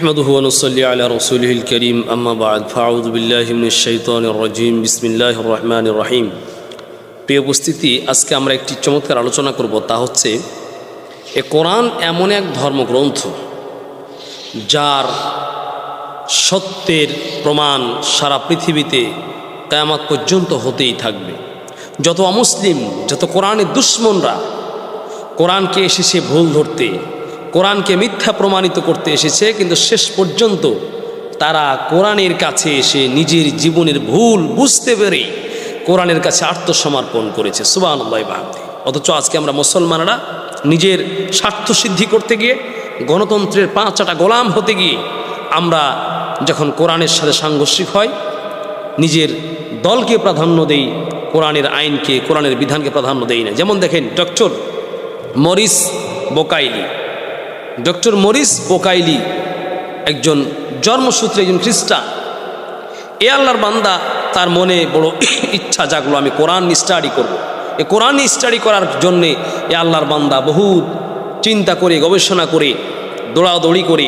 نحمده ونصلي على رسوله الكريم أما بعد فأعوذ بالله من الشيطان الرجيم بسم الله الرحمن الرحيم। প্রিয় উপস্থিতি, আজকে আমরা একটি চমৎকার আলোচনা করব, তা হচ্ছে কোরআন এমন এক ধর্মগ্রন্থ যার সত্যের প্রমাণ সারা পৃথিবীতে কিয়ামত পর্যন্ত হতেই থাকবে। যত অমুসলিম, যত কোরআনের দুশ্মনরা কোরআনকে এসেছে ভুল ধরতে, কোরআনকে মিথ্যা প্রমাণিত করতে এসেছে, কিন্তু শেষ পর্যন্ত তারা কোরআনের কাছে এসে নিজের জীবনের ভুল বুঝতে পেরে কোরআনের কাছে আত্মসমর্পণ করেছে। সুবহানাল্লাহ বিহামদি। অথচ আজকে আমরা মুসলমানরা নিজের স্বার্থ সিদ্ধি করতে গিয়ে, গণতন্ত্রের পাঁচটা গোলাম হতে গিয়ে আমরা যখন কোরআনের সাথে সাংঘর্ষিক হয়, নিজের দলকে প্রাধান্য দেই, কোরআনের আইনকে, কোরআনের বিধানকে প্রাধান্য দেই না। যেমন দেখেন ডক্টর মরিস বোকাইলি একজন জন্মসূত্রে একজন খ্রিস্টান। এ আল্লাহর বান্দা, তার মনে বড় ইচ্ছা জাগলো, আমি কোরআন স্টাডি করব। এ কোরআন স্টাডি করার জন্যে এ আল্লাহর বান্দা বহুত চিন্তা করে, গবেষণা করে, দৌড়াদৌড়ি করে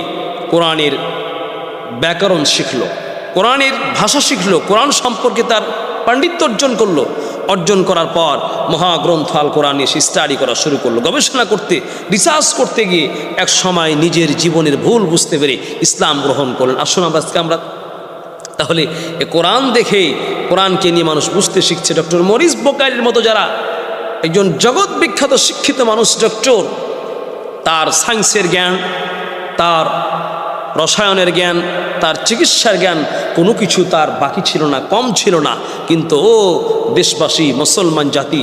কোরআনের ব্যাকরণ শিখল, কোরআনের ভাষা শিখল, কোরআন সম্পর্কে তার পাণ্ডিত্য অর্জন করলো। অর্জন করার পর মহাগ্রন্থ আল কোরআন এসে স্টাডি করা শুরু করলো, গবেষণা করতে, রিসার্চ করতে গিয়ে এক সময় নিজের জীবনের ভুল বুঝতে পেরে ইসলাম গ্রহণ করলেন। আসুন আজকে আমরা তাহলে এ কোরআন দেখে কোরআনকে নিয়ে মানুষ বুঝতে শিখছে। ডক্টর মরিস বোকাইলির মতো যারা একজন জগৎ বিখ্যাত শিক্ষিত মানুষ, ডক্টর, তার সায়েন্সের জ্ঞান, তার রসায়নের জ্ঞান, তার চিকিৎসার জ্ঞান, কোনো কিছু তার বাকি ছিল না, কম ছিল না। কিন্তু ও দেশবাসী, মুসলমান জাতি,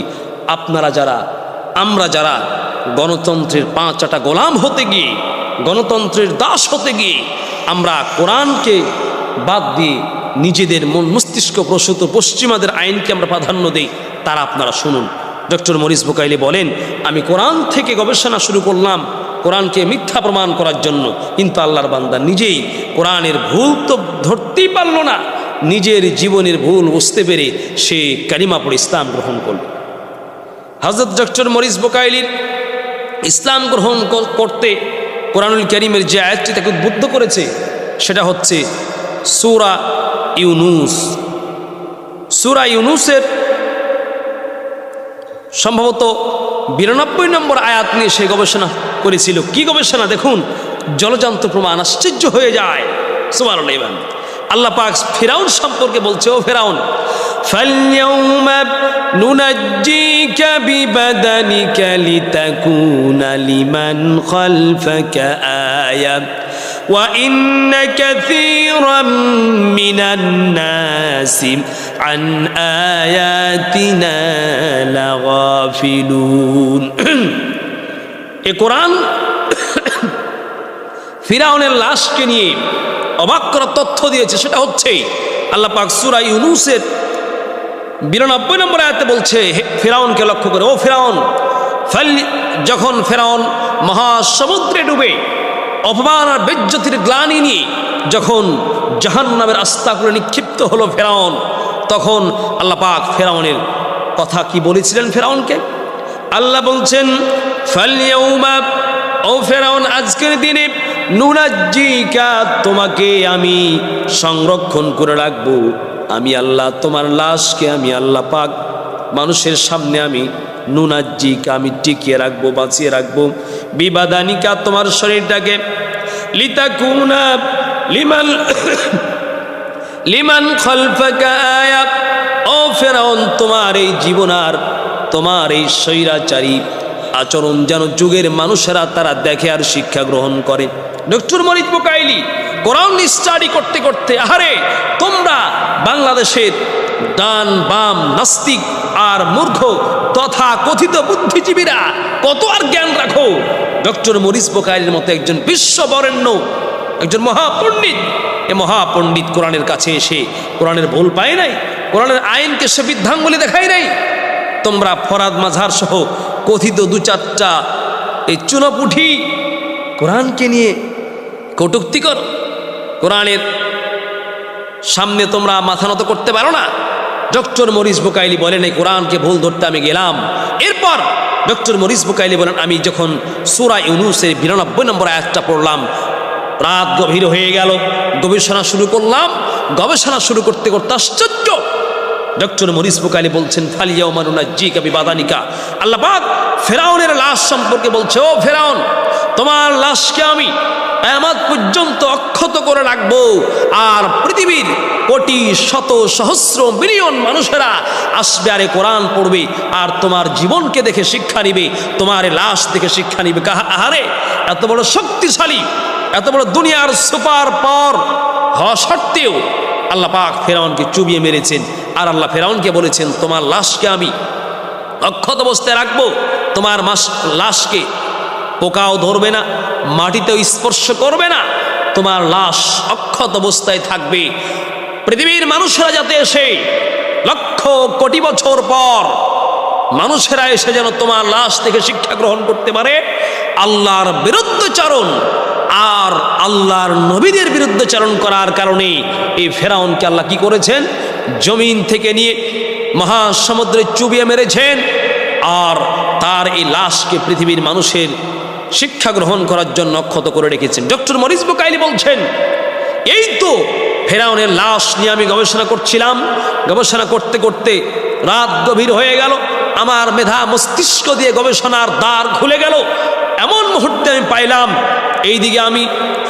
আপনারা যারা, আমরা যারা গণতন্ত্রের পাঁচটা গোলাম হতে গিয়ে, গণতন্ত্রের দাস হতে গিয়ে আমরা কোরআনকে বাদ দিয়ে নিজেদের মন মস্তিষ্ক প্রসূত পশ্চিমাদের আইনকে আমরা প্রাধান্য দেই, তারা আপনারা শুনুন। ডক্টর মরিস বোকাইলি বলেন, আমি কোরআন থেকে গবেষণা শুরু করলাম কোরআনকে মিথ্যা প্রমাণ করার জন্য, কিন্তু আল্লাহর বান্দা নিজেই কোরআনের ভুল তো ধরতেই পারল না, নিজের জীবনের ভুল বুঝতে পেরে সে কালিমা পড়ে ইসলাম গ্রহণ করল। হযরত ডক্টর মরিস বোকাইলির ইসলাম গ্রহণ করতে কোরআনুল কারীমের যে আয়াতটি তাকে উদ্বুদ্ধ করেছে, সেটা হচ্ছে সূরা ইউনূস। সূরা ইউনূসের সম্ভবত 92 নম্বর আয়াত নিয়ে সে গবেষণা করেছিল। কি গবেষণা দেখুন, জলজান্ত প্রমাণ, আশ্চর্য হয়ে যায়। সুবহানাল্লাহ। আল্লাহ পাক ফিরাউন সম্পর্কে বলছে, ও ফিরাউন, ফালইয়াউমা নুনাজ্জিকা বিবাদানিকা লিতাকুনা লিমান খালফাকা আয়া ওয়া ইন্না কাসীরাম মিনান নাসি আন আয়াতিনা লাগাফিলুন। এ কোরআন ফিরাউনের লাশকে নিয়ে অবাক করা তথ্য দিয়েছে। সেটা হচ্ছে আল্লাহ পাক সূরা ইউনূসের 92 নম্বর আয়াতে বলছে, ফিরাউনকে লক্ষ্য করে, ও ফিরাউন, যখন ফিরাউন মহাসমুদ্রে ডুবে অপমান আর বেজ্জতির গ্লানি নিয়ে যখন জাহান্নামের আস্তা করে নিক্ষিপ্ত হলো ফিরাউন, তখন আল্লাহ পাক ফিরাউনের কথা কি বলেছিলেন ফিরাউনকে? আল্লাহ বলছেন, ফালইয়াউমা, ও ফিরাউন, আজকের দিনে নুনাজ্জিকা, তোমাকে আমি সংরক্ষণ করে রাখবো। আমি আল্লাহ তোমার লাশকে, আমি আল্লাহ পাক মানুষের সামনে আমি নুনাজ্জিকা, আমি টিকিয়ে রাখবো, বাঁচিয়ে রাখবো। বিবাদানিকা, তোমার শরীরটাকে, লিতাকুনা লিমান খালফাকা আয়া, ও ফিরাউন, তোমার এই জীবন আর তোমার এই স্বৈরাচারী আচরণ যেন যুগের মানুষেরা তারা দেখে আর শিক্ষা গ্রহণ করে। ডক্টর মরিস বোকাইলি কোরআন স্টাডি করতে করতে, আহারে তোমরা বাংলাদেশের ডান বাম নাস্তিক আর মূর্খ তথা কথিত বুদ্ধিজীবীরা কত আর জ্ঞান রাখো। ডক্টর মরিস বোকাইলির মতো একজন বিশ্ববরেণ্য একজন মহাপণ্ডিত, এ মহাপণ্ডিত কোরআনের কাছে এসে কোরআনের ভুল পায় নাই, কোরআনের আইনকে সে বৃদ্ধাঙ্গুলি দেখায় নাই। তোমরা ফরাদ মাঝার সহ কথিত দু চারটা এই চুনোপুঠি কোরআনকে নিয়ে কটূক্তি করো, কোরআনের সামনে তোমরা মাথা নত করতে পারো না। ডক্টর মরিস বোকাইলি বলেন, এই কোরআনকে ভুল ধরতে আমি গেলাম। এরপর ডক্টর মরিস বোকাইলি বলেন, আমি যখন সূরা ইউনূসের 92 নম্বর আয়াতটা পড়লাম, রাত গভীর হয়ে গেল, গবেষণা শুরু করলাম। গবেষণা শুরু করতে করতে আশ্চর্য, ডক্টর মরিস বুকাইলি বলছেন ফালিয়া মানুনা জি কবি বাদানিকা, আল্লাহ পাক ফেরাউনের লাশ সম্পর্কে বলছে, ও ফেরাউন, তোমার লাশকে আমি কিয়ামত পর্যন্ত অক্ষত করে রাখবো, আর পৃথিবীর কোটি শত সহস্র মিলিয়ন মানুষেরা আসবে আর কোরআন পড়বে, আর তোমার জীবনকে দেখে শিক্ষা নিবে, তোমার লাশ দেখে শিক্ষা নিবে। আহারে, এত বড় শক্তিশালী, এত বড় দুনিয়ার সুপার পাওয়ার হওয়া সত্ত্বেও আল্লাহ পাক ফেরাউনকে চুবিয়ে মেরেছেন। আর আল্লাহ ফেরাউনকে বলেছেন, তোমার লাশকে আমি অক্ষত অবস্থায় রাখবো, তোমার লাশকে পোকাও ধরবে না, মাটিতেও স্পর্শ করবে না, তোমার লাশ অক্ষত অবস্থায় থাকবে। পৃথিবীর মানুষেরা যাতে এসে লক্ষ কোটি বছর পর মানুষেরা এসে যেন তোমার লাশ থেকে শিক্ষা গ্রহণ করতে পারে। আল্লাহর বিরুদ্ধচারণ আর আল্লাহর নবীদের বিরুদ্ধচারণ করার কারণে এই ফেরাউনকে আল্লাহ কি করেছেন, জমিন থেকে নিয়ে মহাসমুদ্রে চুবিয়ে মেরেছেন, আর তার এই লাশকে পৃথিবীর মানুষের শিক্ষা গ্রহণ করার জন্য অক্ষত করে রেখেছেন। ডক্টর মরিস বুকাইলি বলছেন, এই তো ফেরাউনের লাশ নিয়ে আমি গবেষণা করছিলাম। গবেষণা করতে করতে রাত গভীর হয়ে গেল, আমার মেধা মস্তিষ্ক দিয়ে গবেষণার দ্বার খুলে গেল। এমন মুহূর্তে আমি পাইলাম, এইদিকে আমি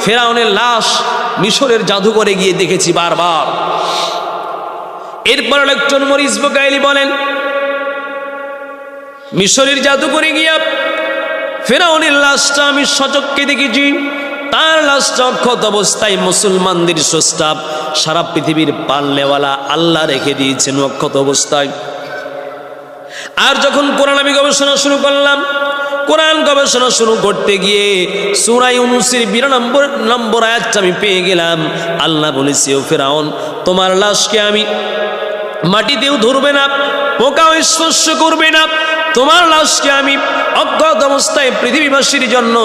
ফেরাউনের লাশ মিশরের জাদুঘরে গিয়ে দেখেছি বারবার। এরপর ডক্টর মরিস বুকাইলি বলেন, মিশরের জাদুঘরে গিয়া ফেরাউনের লাশটা আমি সচক্ষে দেখেছি। তার লাশটা অক্ষত অবস্থায় মুসলমানদের স্রষ্টা সারা পৃথিবীর পালনেওয়ালা আল্লাহ রেখে দিয়েছেন অক্ষত অবস্থায়। আর যখন কোরআন আমি গবেষণা শুরু করলাম, কোরআন গবেষণা শুরু করতে গিয়ে সূরা ইউনূসের 92 নম্বর আয়াতটা আমি পেয়ে গেলাম। আল্লাহ বলেছে, ও ফেরাউন, তোমার লাশকে আমি মাটিতেও ধরবে না, পোকাও স্পর্শ করবে না, তোমার লাশকে আমি অজ্ঞাত অবস্থায় পৃথিবীবাসীর জন্য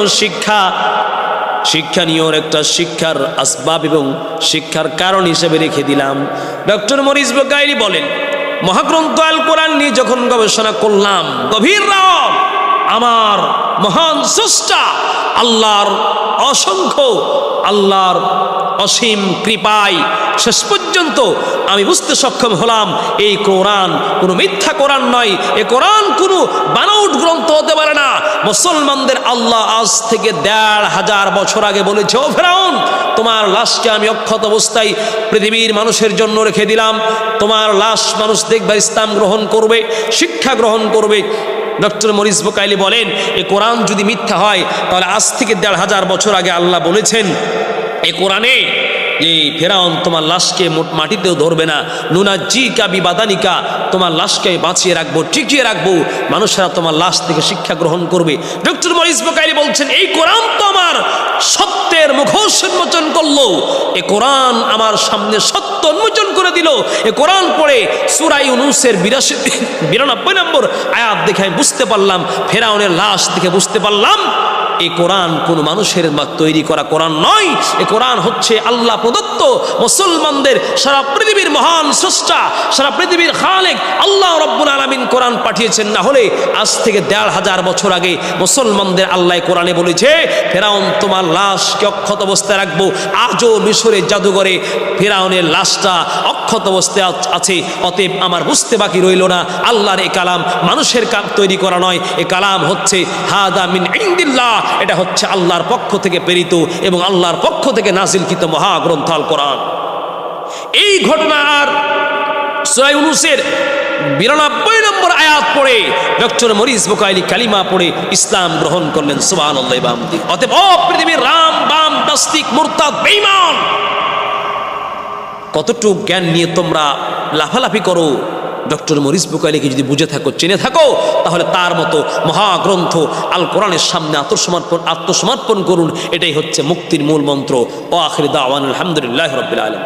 শিক্ষণীয় একটা শিক্ষার আসবাব এবং শিক্ষার কারণ হিসেবে রেখে দিলাম। ডক্টর মরিস বুকাইলি বলেন, মহাগ্রন্থ আল কোরআন নিয়ে যখন গবেষণা করলাম গভীর রাত, আমার মহান স্রষ্টা আল্লাহর অসীম কৃপায় শেষ পর্যন্ত আমি বুঝতে সক্ষম হলাম, এই কোরআন কোনো মিথ্যা কোরআন নয়, এ কোরআন কোনো বানাউট গ্রন্থ হতে পারে না। মুসলমানদের আল্লাহ আজ থেকে ১৫০০ বছর আগে বলেছে, ও ফেরাউন, তোমার লাশকে আমি অক্ষত অবস্থায় পৃথিবীর মানুষের জন্য রেখে দিলাম, তোমার লাশ মানুষ দেখবে, ইসলাম গ্রহণ করবে, শিক্ষা গ্রহণ করবে। ডক্টর মরিস বুকাইলি বলেন, এই কোরআন যদি মিথ্যা হয় তাহলে আজ থেকে ১৫০০ বছর আগে আল্লাহ বলেছেন এই কোরআনে যে ফেরাউন তোমার লাশকে মাটিতেও ধরবে না, নুনা জি কাবি বাদানিকা, তোমার লাশকে বাঁচিয়ে রাখবো, টিকিয়ে রাখবো, মানুষেরা তোমার লাশ থেকে শিক্ষা গ্রহণ করবে। ডক্টর মরিস বুকাইলি বলছেন, এই কোরআন তো আমার সত্যের মুখোশ উন্মোচন করলো, এ কোরআন আমার সামনে সত্য উন্মোচন করে দিল। এ কোরআন পড়ে সূরা ইউনূসের 92 নম্বর আয়াত দেখে আমি বুঝতে পারলাম, ফেরাউনের লাশ দেখে বুঝতে পারলাম এই কোরআন কোনো মানুষের তৈরি করা কোরআন নয়, এ কোরআন হচ্ছে আল্লাহ প্রদত্ত, মুসলমানদের সারা পৃথিবীর মহান স্রষ্টা, সারা পৃথিবীর খালেক আল্লাহ রাব্বুল আলামিন কোরআন পাঠিয়েছেন। না হলে আজ থেকে ১৫০০ বছর আগে মুসলমানদের আল্লাহ কোরআনে বলেছে, ফেরাউন তোমার লাশকে অক্ষত অবস্থায় রাখবো। আজও মিশরের জাদুঘরে ফেরাউনের লাশটা অক্ষত অবস্থায় আছে। অতএব আমার বুঝতে বাকি রইল না, আল্লাহর এ কালাম মানুষের তৈরি করা নয়, এ কালাম হচ্ছে হাদা মিন ইনদিল্লাহ, এটা হচ্ছে আল্লাহর পক্ষ থেকে প্রেরিত এবং আল্লাহর পক্ষ থেকে নাজিলকৃত মহাগ্রন্থ আল কোরআন। এই ঘটনার সূরা ইউনূসের 92 নম্বর আয়াত পড়ে ডক্টর মরিস বুকাইলি কালিমা পড়ে ইসলাম গ্রহণ করলেন। সুবহানাল্লাহ বামদি। অতএব ও পৃথিবীর রাম বাম নাস্তিক মুরতাদ বেঈমান, কতটুকু জ্ঞান নিয়ে তোমরা লাফালাফি করো, ডক্টর মরিস বুকাইলিকে যদি বুঝে থাকো, চিনে থাকো, তাহলে তার মতো মহাগ্রন্থ আল কোরআনের সামনে আত্মসমর্পণ করুন। এটাই হচ্ছে মুক্তির মূল মন্ত্র। ও আখির দাওয়ানা আলহামদুলিল্লাহি রাব্বিল আলামিন।